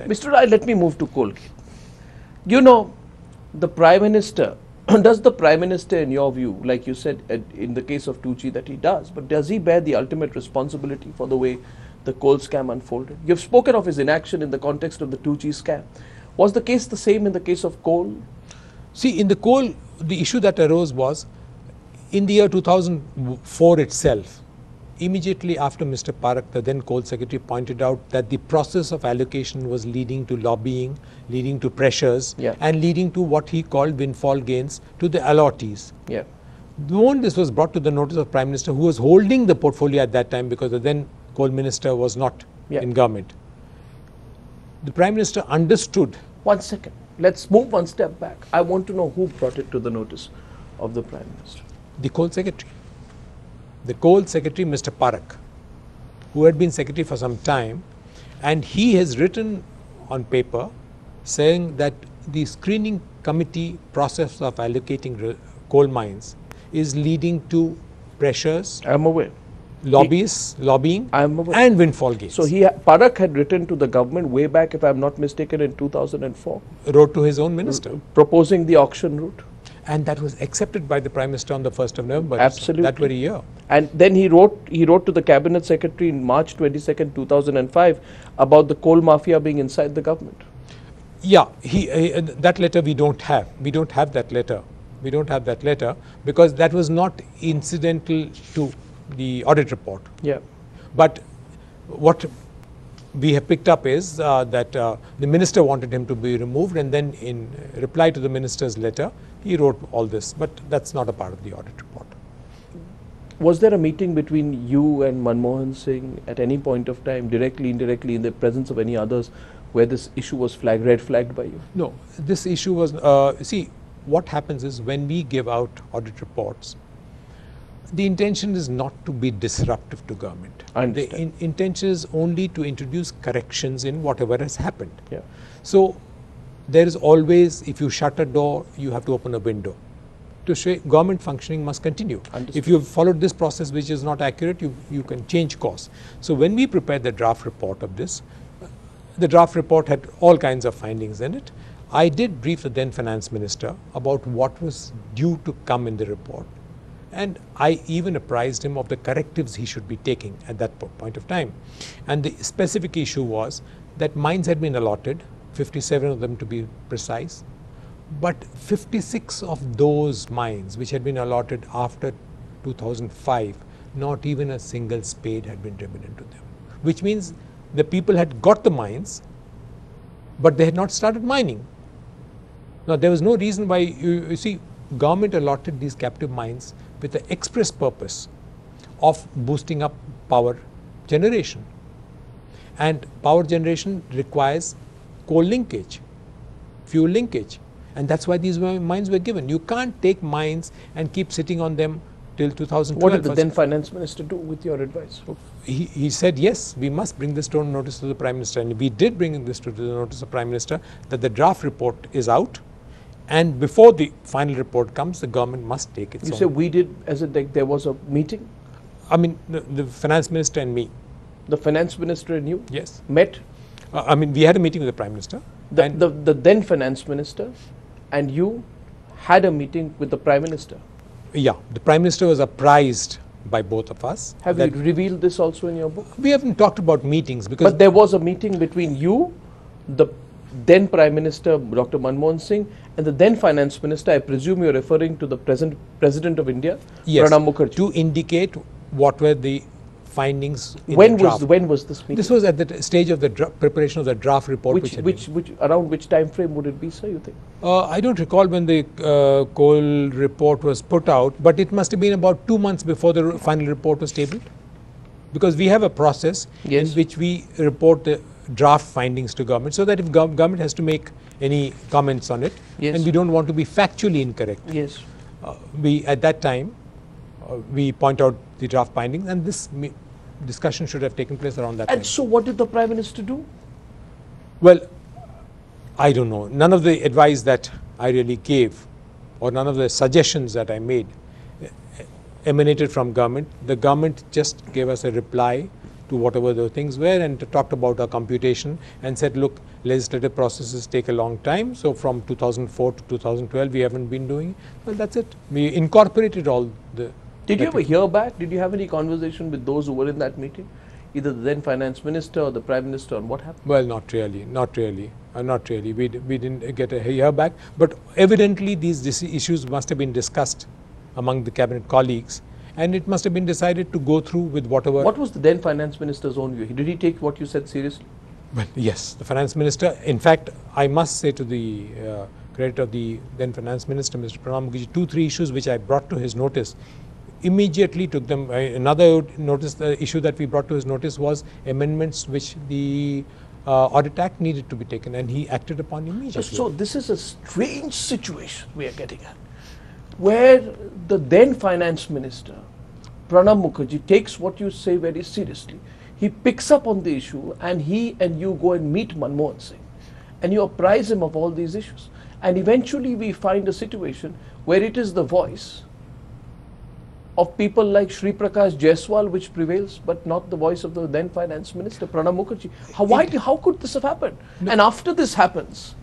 Mr. Rai, let me move to Colgate. You know, the Prime Minister, does the Prime Minister, in your view, like you said in the case of 2G that he does, but does he bear the ultimate responsibility for the way the coal scam unfolded? You've spoken of his inaction in the context of the 2G scam. Was the case the same in the case of coal? See, in the coal, the issue that arose was in the year 2004 itself, immediately after Mr. Parakh, the then coal secretary, pointed out that the process of allocation was leading to lobbying, leading to pressures, and leading to what he called windfall gains to the allottees. The moment this was brought to the notice of Prime Minister, who was holding the portfolio at that time because the then coal minister was not in government, the Prime Minister understood. 1 second. Let's move one step back. I want to know who brought it to the notice of the Prime Minister. The coal secretary. The coal secretary, Mr. Parakh, who had been secretary for some time, and he has written on paper saying that the screening committee process of allocating coal mines is leading to pressures. I'm aware. Lobbyists, lobbying, and windfall gains. So Parakh had written to the government way back, if I'm not mistaken, in 2004. Wrote to his own minister. Proposing the auction route. And that was accepted by the Prime Minister on the 1st of November. Absolutely. That very year. And then he wrote to the Cabinet Secretary in March 22nd, 2005 about the coal mafia being inside the government. Yeah, that letter we don't have. We don't have that letter. We don't have that letter because that was not incidental to the audit report. But what we have picked up is that the minister wanted him to be removed, and then in reply to the minister's letter, he wrote all this, but that's not a part of the audit report. Was there a meeting between you and Manmohan Singh at any point of time, directly, indirectly, in the presence of any others, where this issue was red flagged by you? No, this issue was, see, what happens is when we give out audit reports, the intention is not to be disruptive to government. The intention is only to introduce corrections in whatever has happened. So there is always, if you shut a door, you have to open a window. To show government functioning must continue. If you have followed this process which is not accurate, you can change course. So when we prepared the draft report of this, the draft report had all kinds of findings in it. I did brief the then finance minister about what was due to come in the report. And I even apprised him of the correctives he should be taking at that point of time. And the specific issue was that mines had been allotted, 57 of them to be precise, but 56 of those mines which had been allotted after 2005, not even a single spade had been driven into them. Which means the people had got the mines, but they had not started mining. Now there was no reason why, you see, government allotted these captive mines with the express purpose of boosting up power generation. And power generation requires coal linkage, fuel linkage. And that's why these mines were given. You can't take mines and keep sitting on them till 2012. What did the then finance minister do with your advice? He said, yes, we must bring this to the notice of the Prime Minister. And we did bring this to the notice of the Prime Minister, that the draft report is out. And before the final report comes, the government must take its own. You say we did, as in there was a meeting? I mean, the finance minister and me. The finance minister and you? Yes. Met? I mean, we had a meeting with the Prime Minister. The then finance minister and you had a meeting with the Prime Minister? Yeah. The Prime Minister was apprised by both of us. Have you revealed this also in your book? We haven't talked about meetings because... But there was a meeting between you, the then Prime Minister Dr. Manmohan Singh, and the then Finance Minister. I presume you're referring to the present President of India, yes, Pranab Mukherjee. To indicate what were the findings in when the draft. When was this meeting? This was at the stage of the preparation of the draft report. Around which time frame would it be, sir, you think? I don't recall when the coal report was put out, but it must have been about 2 months before the final report was tabled. Because we have a process in which we report the draft findings to government, so that if government has to make any comments on it, and we don't want to be factually incorrect. We at that time we point out the draft findings, and this discussion should have taken place around that time. And so what did the Prime Minister do? Well, I don't know. None of the advice that I really gave, or none of the suggestions that I made emanated from government. The government just gave us a reply to to whatever the things were and talked about a computation and said, look, legislative processes take a long time. So from 2004 to 2012, we haven't been doing. Well, that's it. We incorporated all the. Did you ever hear back? Did you have any conversation with those who were in that meeting? Either the then finance minister or the prime minister on what happened? Well, not really. Not really. We didn't get a hear back. But evidently, these issues must have been discussed among the cabinet colleagues. And it must have been decided to go through with whatever. What was the then finance minister's own view? Did he take what you said seriously? Well, yes, the finance minister. In fact, I must say to the credit of the then finance minister, Mr. Pranab Mukherjee, 2-3 issues which I brought to his notice, immediately took them. Another notice, the issue that we brought to his notice was amendments which the Audit Act needed to be taken, and he acted upon immediately. So this is a strange situation we are getting at, where the then finance minister, Pranab Mukherjee, takes what you say very seriously. He picks up on the issue, and he and you go and meet Manmohan Singh, and you apprise him of all these issues. And eventually we find a situation where it is the voice of people like Shri Prakash Jaiswal which prevails, but not the voice of the then finance minister, Pranab Mukherjee. How could this have happened? No. And after this happens,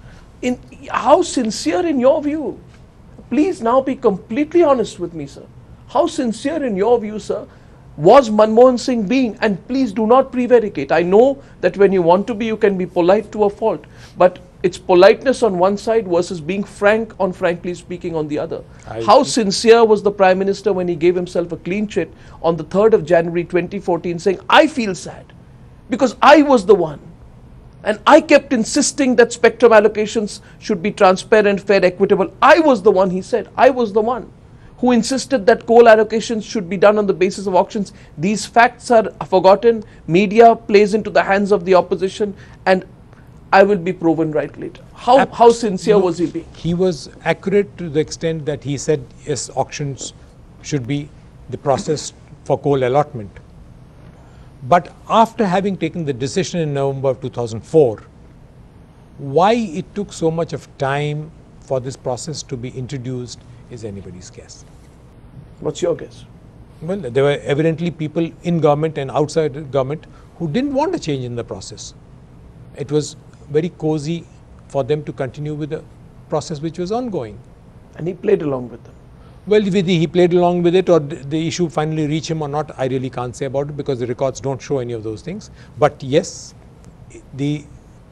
how sincere in your view? Please now be completely honest with me, sir. How sincere in your view, sir, was Manmohan Singh being? And please do not prevaricate. I know that when you want to be, you can be polite to a fault. But it's politeness on one side versus being frank on frankly speaking on the other. How sincere was the Prime Minister when he gave himself a clean chit on the 3rd of January 2014 saying, I feel sad because I was the one. And I kept insisting that spectrum allocations should be transparent, fair, equitable. I was the one, he said. I was the one who insisted that coal allocations should be done on the basis of auctions. These facts are forgotten. Media plays into the hands of the opposition, and I will be proven right later. How sincere was he being? He was accurate to the extent that he said, yes, auctions should be the process for coal allotment. But after having taken the decision in November of 2004, why it took so much of time for this process to be introduced is anybody's guess. What's your guess? Well, there were evidently people in government and outside the government who didn't want a change in the process. It was very cozy for them to continue with the process which was ongoing. And he played along with them. Well, whether he played along with it or the issue finally reached him or not, I really can't say about it because the records don't show any of those things. But yes, the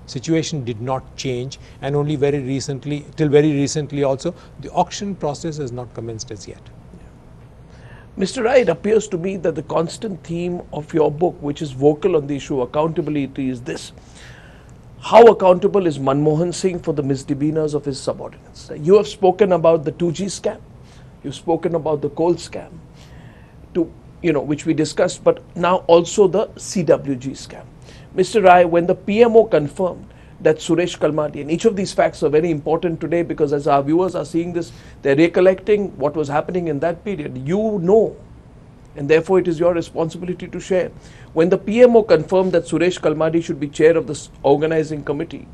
situation did not change, and only very recently, till very recently also, the auction process has not commenced as yet. Yeah. Mr. Rai, it appears to me that the constant theme of your book, which is vocal on the issue of accountability, is this. How accountable is Manmohan Singh for the misdemeanors of his subordinates? You have spoken about the 2G scam. You've spoken about the coal scam, which we discussed, but now also the CWG scam. Mr. Rai, when the PMO confirmed that Suresh Kalmadi, and each of these facts are very important today because as our viewers are seeing this, they're recollecting what was happening in that period. You know, and therefore it is your responsibility to share. When the PMO confirmed that Suresh Kalmadi should be chair of this organizing committee,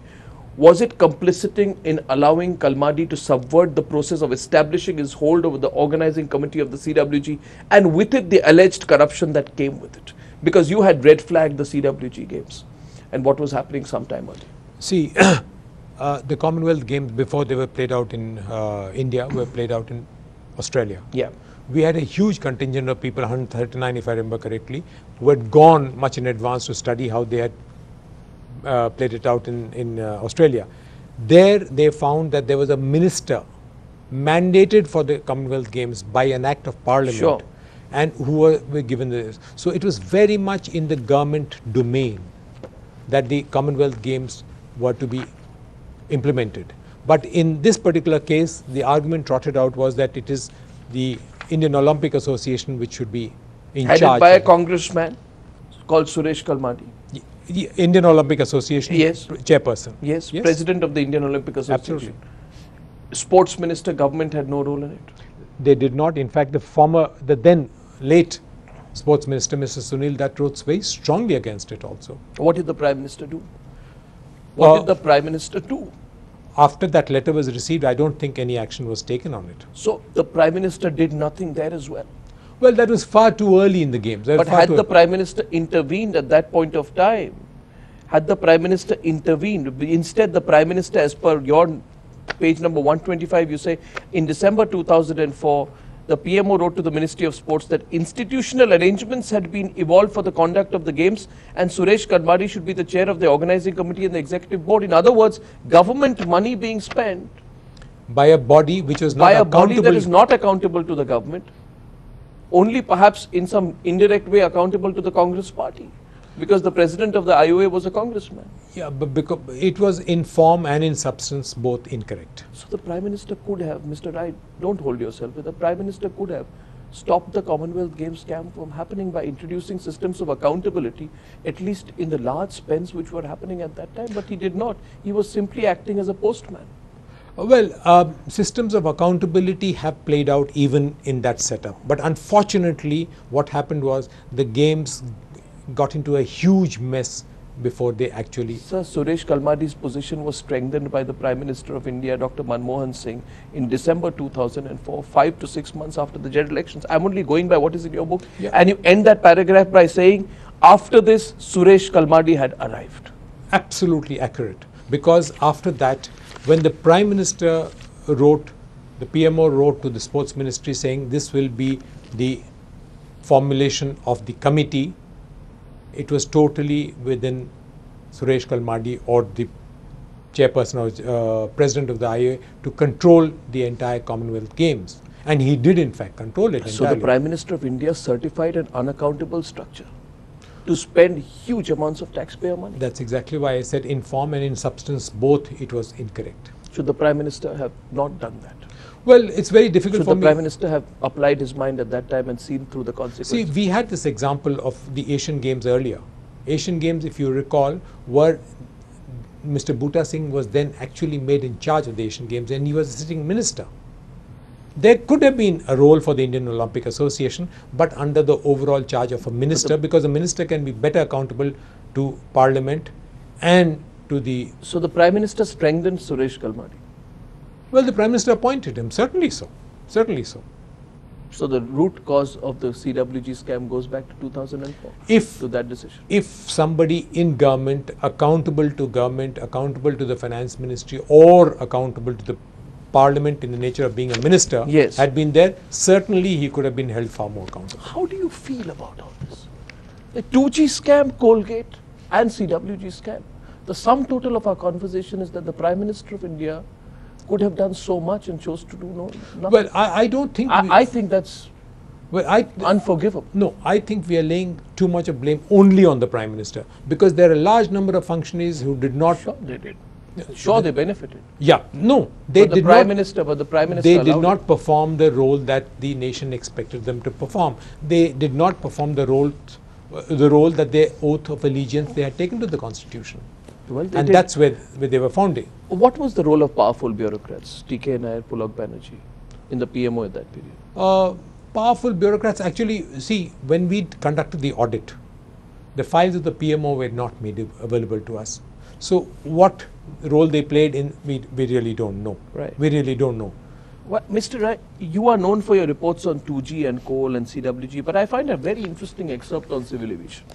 was it complicit in allowing Kalmadi to subvert the process of establishing his hold over the organizing committee of the CWG, and with it the alleged corruption that came with it? Because you had red flagged the CWG games and what was happening sometime earlier. See, the Commonwealth Games before they were played out in India were played out in Australia. Yeah. We had a huge contingent of people, 139 if I remember correctly, who had gone much in advance to study how they had played it out in Australia. There they found that there was a minister mandated for the Commonwealth Games by an act of Parliament. Sure. And who were given this. So it was very much in the government domain that the Commonwealth Games were to be implemented. But in this particular case, the argument trotted out was that it is the Indian Olympic Association which should be in charge. Headed by a congressman called Suresh Kalmadi. The Indian Olympic Association chairperson. Yes, president of the Indian Olympic Association. Absolutely. Sports minister, government had no role in it. They did not. In fact, the then late sports minister, Mr. Sunil Dutt, wrote very strongly against it also. What did the Prime Minister do? What did the Prime Minister do? After that letter was received, I don't think any action was taken on it. So the Prime Minister did nothing there as well? Well, that was far too early in the games. But had the Prime Minister intervened at that point of time, had the Prime Minister intervened, instead the Prime Minister, as per your page number 125, you say, in December 2004, the PMO wrote to the Ministry of Sports that institutional arrangements had been evolved for the conduct of the games and Suresh Kadmadi should be the chair of the organizing committee and the executive board. In other words, government money being spent by a body which was not by a accountable. body that is not accountable to the government, only perhaps in some indirect way accountable to the Congress party, because the president of the IOA was a congressman. Yeah, but because it was in form and in substance both incorrect. So the Prime Minister could have, Mr. Rai, don't hold yourself, but the Prime Minister could have stopped the Commonwealth Games scam from happening by introducing systems of accountability, at least in the large spends which were happening at that time, but he did not. He was simply acting as a postman. Well, systems of accountability have played out even in that setup. But unfortunately, what happened was the games got into a huge mess before they actually... Sir, Suresh Kalmadi's position was strengthened by the Prime Minister of India, Dr. Manmohan Singh, in December 2004, 5 to 6 months after the general elections. I'm only going by what is in your book. Yeah. And you end that paragraph by saying, after this, Suresh Kalmadi had arrived. Absolutely accurate. Because after that, when the Prime Minister wrote, the PMO wrote to the Sports Ministry saying this will be the formulation of the committee, it was totally within Suresh Kalmadi or the chairperson or president of the IOA to control the entire Commonwealth Games. And he did in fact control it entirely. So the Prime Minister of India certified an unaccountable structure to spend huge amounts of taxpayer money. That's exactly why I said in form and in substance both it was incorrect. Should the Prime Minister have not done that? Well, it's very difficult for me. Should the Prime Minister have applied his mind at that time and seen through the consequences? See, we had this example of the Asian Games earlier. Asian Games, if you recall, were Mr. Bhuta Singh was then actually made in charge of the Asian Games and he was a sitting minister. There could have been a role for the Indian Olympic Association, but under the overall charge of a minister, because a minister can be better accountable to Parliament and to the... So the Prime Minister strengthened Suresh Kalmadi? Well, the Prime Minister appointed him, certainly so, certainly so. So the root cause of the CWG scam goes back to 2004, to that decision? If somebody in government, accountable to the Finance Ministry or accountable to the Parliament in the nature of being a minister, yes, had been there, certainly he could have been held far more accountable. How do you feel about all this? The 2G scam, Colgate and CWG scam. The sum total of our conversation is that the Prime Minister of India could have done so much and chose to do nothing. Well, I don't think... I think that's unforgivable. No, I think we are laying too much of blame only on the Prime Minister, because there are a large number of functionaries who did not... Sure, they did. Sure, they benefited. Yeah, no, they did not. But the Prime Minister they did not perform the role that the nation expected them to perform. They did not perform the role that their oath of allegiance they had taken to the Constitution. Well, and that's where they were founding. What was the role of powerful bureaucrats, TK Nair, Pulak Banerjee, in the PMO at that period? Powerful bureaucrats, actually, see, when we conducted the audit, the files of the PMO were not made available to us. So what role they played in, we really don't know. Right. We really don't know. Well, Mr. Rai, you are known for your reports on 2G and coal and CWG, but I find a very interesting excerpt on civil aviation.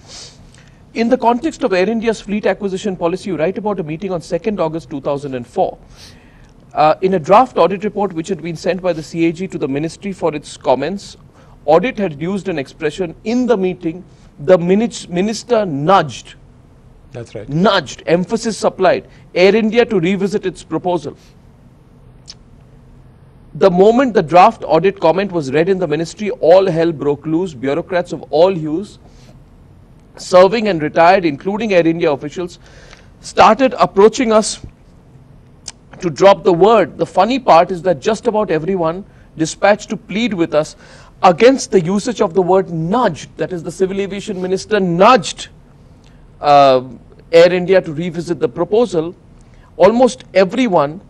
In the context of Air India's fleet acquisition policy, you write about a meeting on 2nd August 2004. In a draft audit report which had been sent by the CAG to the ministry for its comments, audit had used an expression, in the meeting, the minister nudged. That's right. Nudged, emphasis supplied, Air India to revisit its proposal. The moment the draft audit comment was read in the ministry, all hell broke loose. Bureaucrats of all hues, serving and retired, including Air India officials, started approaching us to drop the word. The funny part is that just about everyone dispatched to plead with us against the usage of the word nudged. That is, the civil aviation minister nudged Air India to revisit the proposal. Almost everyone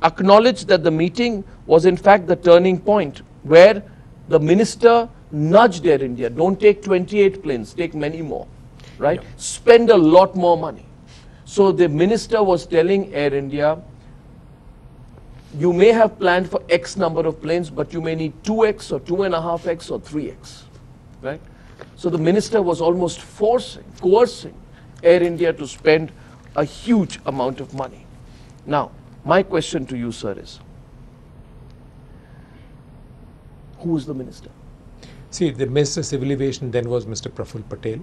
acknowledged that the meeting was in fact the turning point where the minister nudged Air India. Don't take 28 planes, take many more, right? Yeah. Spend a lot more money. So the minister was telling Air India, you may have planned for X number of planes, but you may need 2x or 2.5x or 3x, right? So the minister was almost coercing Air India to spend a huge amount of money. Now, my question to you, sir, is who is the minister? See, the Minister of Civil Aviation then was Mr. Praful Patel.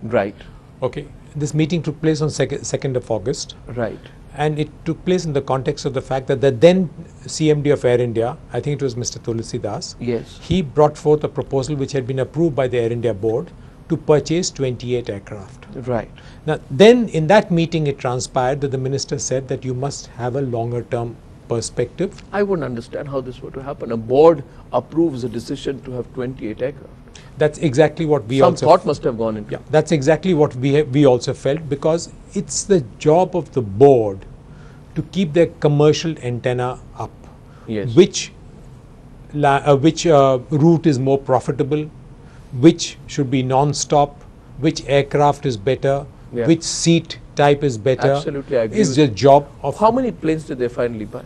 Right. Okay. This meeting took place on 2nd of August. Right. And it took place in the context of the fact that the then CMD of Air India, I think it was Mr. Tulsi Das, yes, he brought forth a proposal which had been approved by the Air India board to purchase 28 aircraft. Right. Now, then in that meeting it transpired that the minister said that you must have a longer term perspective. I wouldn't understand how this were to happen. A board approves a decision to have 28 aircraft. That's exactly what we Some also thought must have gone into. Yeah, that's exactly what we also felt, because it's the job of the board to keep their commercial antenna up. Yes. Which route is more profitable, which should be non-stop, which aircraft is better, Yeah. which seat type is better. Absolutely, I agree is with the you. job of. How many planes did they finally buy?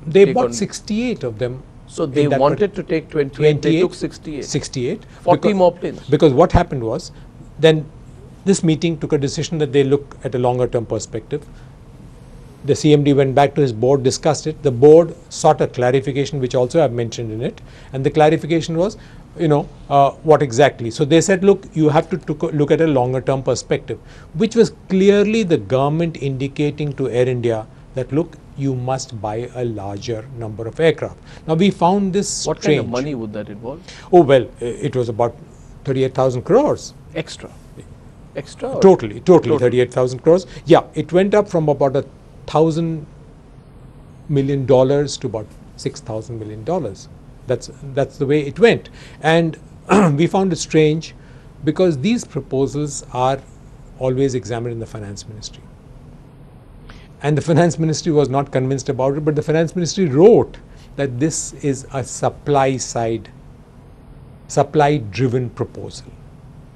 They take bought on- 68 of them. So they in that wanted to take 28, they 28, took 68. 68. 40 more planes. Because what happened was, then this meeting took a decision that they look at a longer term perspective. The CMD went back to his board, discussed it. The board sought a clarification, which also I've mentioned in it. And the clarification was, what exactly? So they said, look, you have to look at a longer term perspective, which was clearly the government indicating to Air India that, look, you must buy a larger number of aircraft. Now we found this strange. What kind of money would that involve? Oh, well, it was about 38,000 crores. Extra. Extra? Or Totally 38,000 crores. Yeah, it went up from about $1,000 million to about $6,000 million. That's the way it went. And we found it strange because these proposals are always examined in the finance ministry. And the finance ministry was not convinced about it, but the finance ministry wrote that this is a supply driven proposal,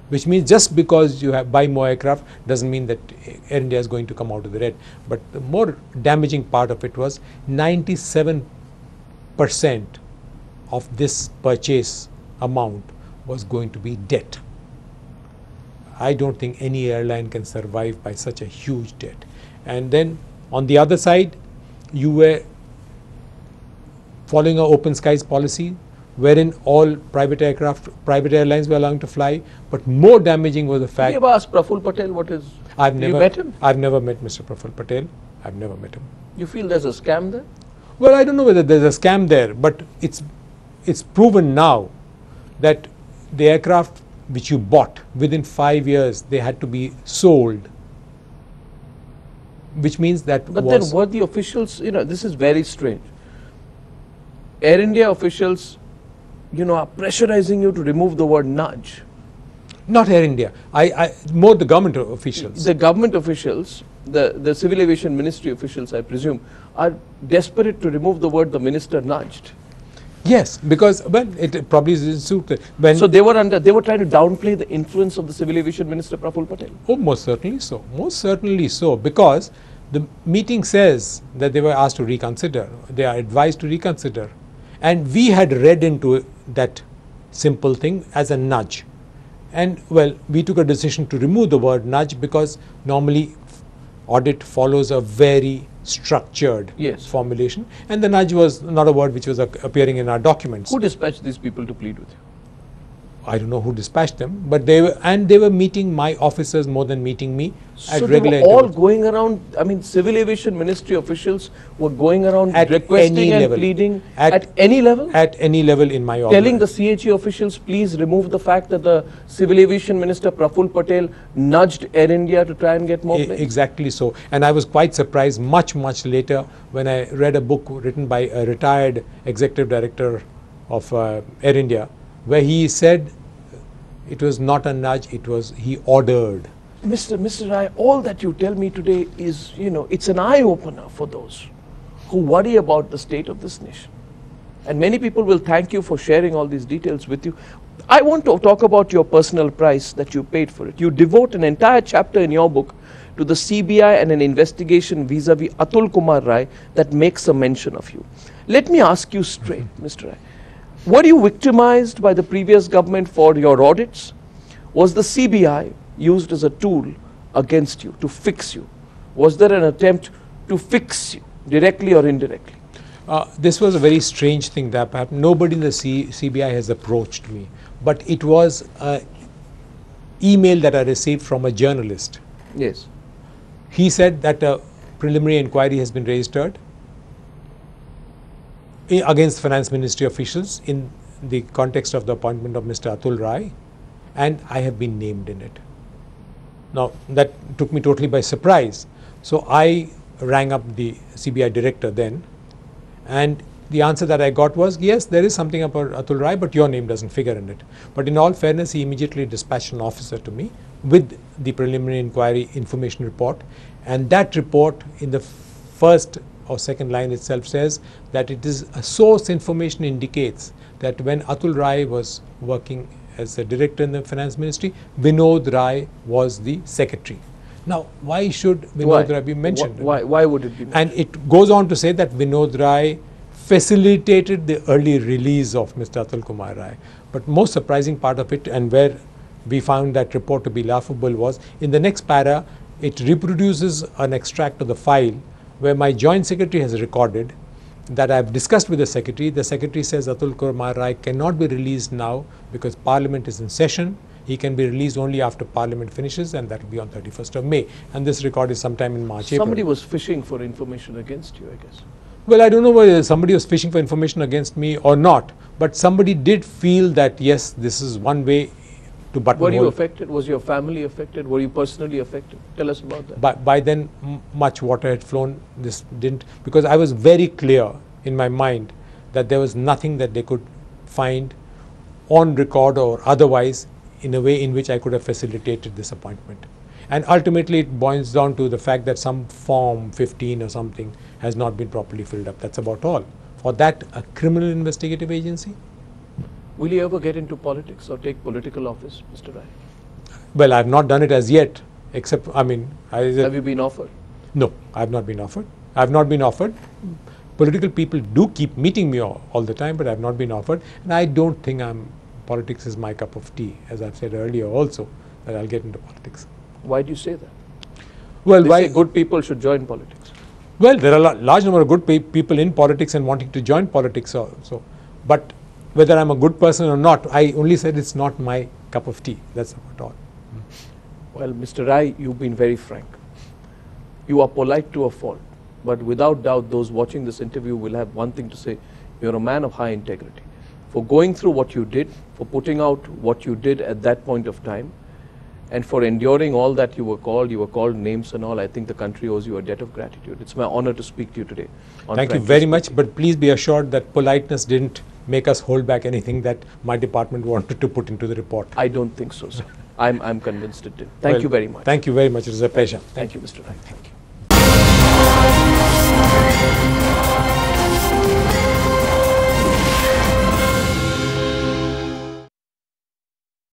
which means just because you buy more aircraft doesn't mean that Air India is going to come out of the red. But the more damaging part of it was 97% of this purchase amount was going to be debt. I don't think any airline can survive by such a huge debt. And then on the other side, you were following an open skies policy wherein all private airlines were allowed to fly. But more damaging was the fact. Have you ever asked Praful Patel what is? You met him? I've never met Mr. Praful Patel. I've never met him. You feel there's a scam there? Well, I don't know whether there's a scam there, but it's proven now that the aircraft which you bought within 5 years, they had to be sold. Which means that But then were the officials, this is very strange. Air India officials, are pressurizing you to remove the word nudge. Not Air India, more the government officials. The government officials, the Civil Aviation Ministry officials, I presume, are desperate to remove the word the minister nudged. Yes, because it probably is suited. So they were trying to downplay the influence of the Civil Aviation Minister Praful Patel. Oh, most certainly so. Most certainly so, because the meeting says that they were asked to reconsider. They are advised to reconsider. And we had read into that simple thing as a nudge. And well, we took a decision to remove the word nudge because normally audit follows a very structured formulation. And the nudge was not a word which was appearing in our documents. Who dispatched these people to plead with you? I don't know who dispatched them, but they were meeting my officers more than meeting me at So regular they were all intervals. going around, Civil Aviation Ministry officials were going around At requesting any and level. pleading At any level? At any level in my office. Telling the CHE officials, please remove the fact that the Civil Aviation Minister Praful Patel nudged Air India to try and get more planes. Exactly so. And I was quite surprised much later when I read a book written by a retired executive director of Air India, where he said it was not a nudge, he ordered. Mr. Rai, all that you tell me today is, it's an eye-opener for those who worry about the state of this nation. And many people will thank you for sharing all these details with you. I want to talk about your personal price that you paid for it. You devote an entire chapter in your book to the CBI and an investigation vis-a-vis Atul Kumar Rai that makes a mention of you. Let me ask you straight, Mr. Rai. Were you victimized by the previous government for your audits? Was the CBI used as a tool against you to fix you? Was there an attempt to fix you, directly or indirectly? This was a very strange thing that happened. Nobody in the CBI has approached me, but it was an email that I received from a journalist. Yes. He said that a preliminary inquiry has been registered against Finance Ministry officials in the context of the appointment of Mr. Atul Rai, and I have been named in it. Now, that took me totally by surprise. So I rang up the CBI director then, and the answer that I got was, yes, there is something about Atul Rai, but your name doesn't figure in it. But in all fairness, he immediately dispatched an officer to me with the preliminary inquiry information report, and that report in the first or second line itself says that it is a source information indicates that when Atul Rai was working as a director in the Finance Ministry, Vinod Rai was the secretary. Now, why should Vinod Rai be mentioned? Why would it be mentioned? And it goes on to say that Vinod Rai facilitated the early release of Mr. Atul Kumar Rai. But most surprising part of it, and where we found that report to be laughable, was in the next para, it reproduces an extract of the file where my joint secretary has recorded that I have discussed with the secretary. The secretary says Atul Kumar Rai cannot be released now because Parliament is in session. He can be released only after Parliament finishes, and that will be on 31st of May. And this record is sometime in March, Somebody April. was fishing for information against you, I guess. Well, I don't know whether somebody was fishing for information against me or not, but somebody did feel that, yes, this is one way to buttonhole. Were you affected? Was your family affected? Were you personally affected? Tell us about that. By then, much water had flown. This didn't, because I was very clear in my mind that there was nothing that they could find on record or otherwise in a way in which I could have facilitated this appointment. And ultimately it boils down to the fact that some form 15 or something has not been properly filled up. That's about all. For that, a criminal investigative agency? Will you ever get into politics or take political office, Mr. Rai? Well, I have not done it as yet, except, Have you been offered? No, I have not been offered. I have not been offered. Political people do keep meeting me all the time, but I have not been offered. And I don't think politics is my cup of tea, as I've said earlier also, that I'll get into politics. Why do you say that? Well, They say good people should join politics. Well, there are a large number of good people in politics and wanting to join politics also. But whether I'm a good person or not, I only said it's not my cup of tea. That's about all. Well, Mr. Rai, you've been very frank. You are polite to a fault. But without doubt, those watching this interview will have one thing to say. You're a man of high integrity. For going through what you did, for putting out what you did at that point of time, and for enduring all that you were called names and all, I think the country owes you a debt of gratitude. It's my honor to speak to you today. Thank you very much, but please be assured that politeness didn't make us hold back anything that my department wanted to put into the report. I don't think so, sir. I'm convinced it did. Thank you very much. Thank you very much. It was a pleasure. Thank you, Mr. Rai. Thank you.